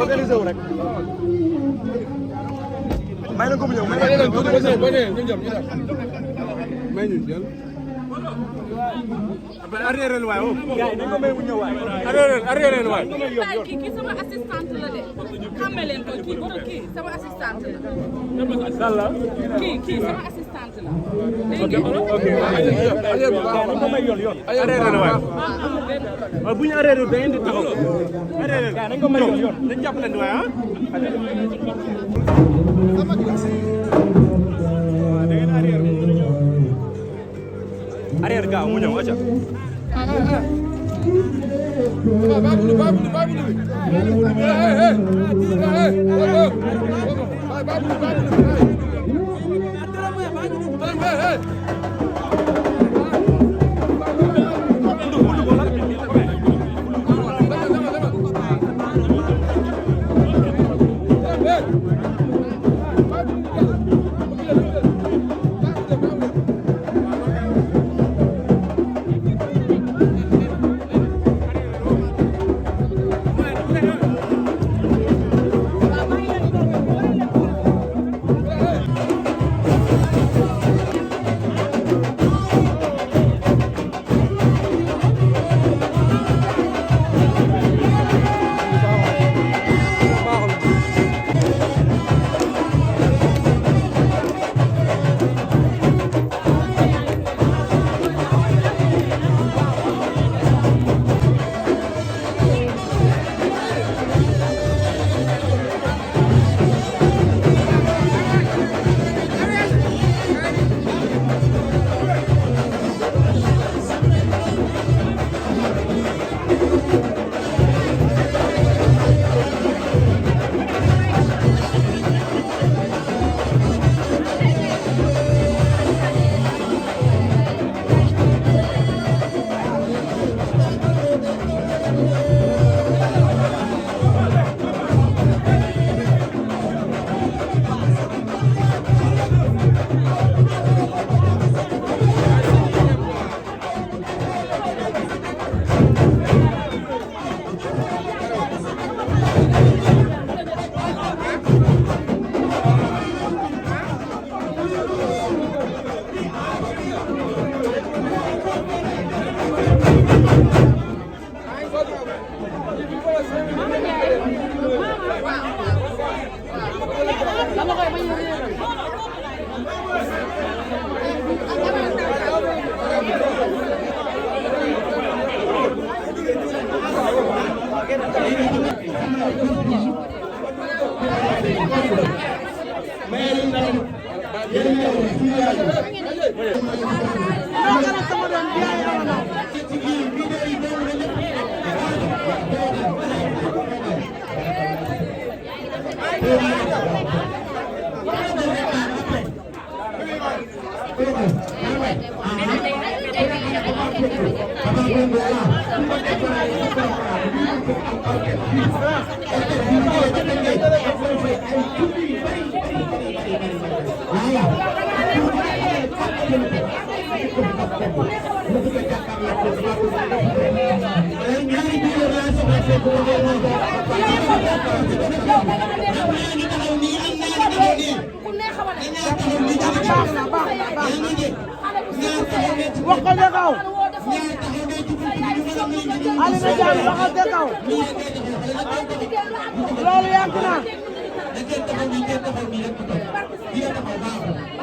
organisé wu rek may na ko mu ñëw may na ko mu ñëw ñu jëm may ñu jël arrière waay oh gars yi nañ ko may mu ñëw waay arrière waay kii sama assistante la de xàmme leen ko kii borom kii sama assistante la sala kii sama assistante la ok nañ ko may yoon arrière waay bu ñu arrière da ngeen di taxaw arrière gars nañ ko may yoon nañ jàppalante waay ah arrière gaaw mu ñëw aca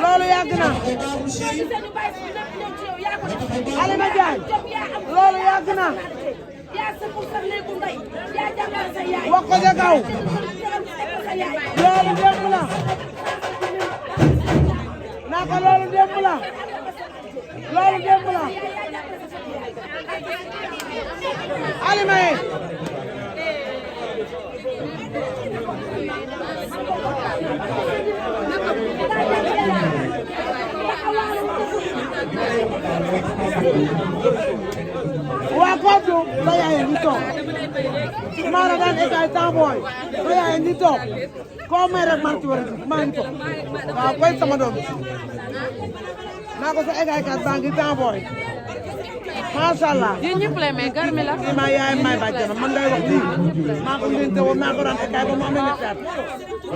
loolu yàgg na Alima Diagne loolu yàgg na wax ko ca kaw loolu démb la naka loolu démb la loolu démb la Alima ye waa kootu sa yaay ngi toog maana daan état temps booy sa yaay ngi toog koo may rek maa ngi ci war a maa ngi toog waaw koy sama doom naa ko sa egaykat baa ngi temps macha allah yéen ñëpp lay may garmi la. kii maa yaay may bàjjenam man ngay wax lii maa ko ngeen teewoon maa ko daan ekay ba mu amee ñetti at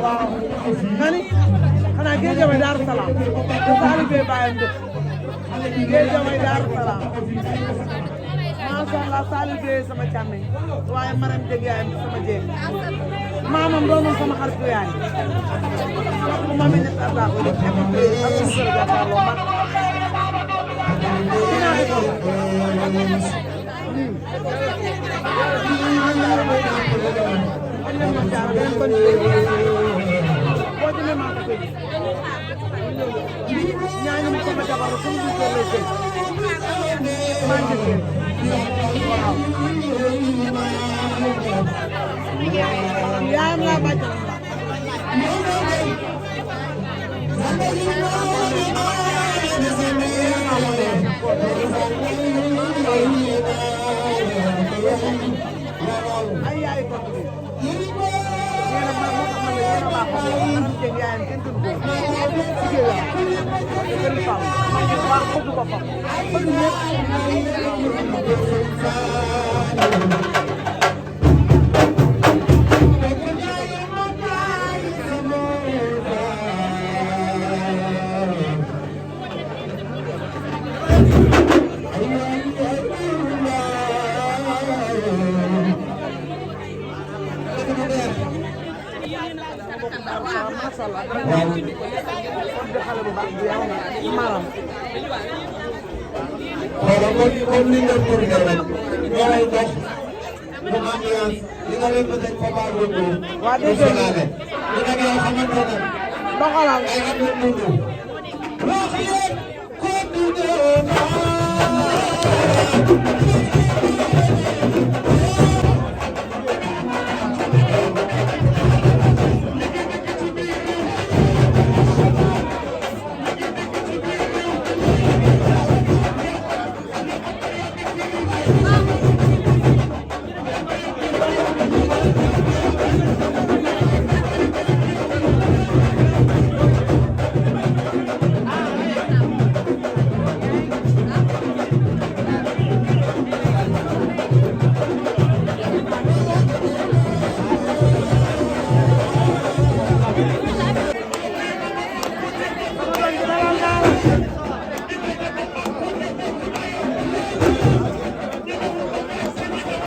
waaw nga ni xanaa Géejawaay Daaru Salaam Saliou Bey bàyyam dëkk Géejawaay Daaru Salaam macha allah Saliou Bey sama càmmiñ waaye maram dégg yaayam sama jéeg maamam doonul sama xaritu yaay bu ma amee ñetti at laa ko def école ak suñu kër jàkkaarloo ma dinaa école boo demee maa ko koy ñaañu ma sama jabar comme du ko lay jël maa ngi jël waaw yaayam laa bàjjanam ay yaay ko neena ma mo tax ma ne neena baax ko man ci yaayam kenn du ko ci la ko ni fam wax ko du ko fam ko ñepp voilà kon li nga doon def rek ñoo lay dox mu ambiance li nga leen bëgg fa baax a dugg. waa dégg nga li nga yow xamante ne. doxalal ay at yu dugg. wax yéen ko dundee naa.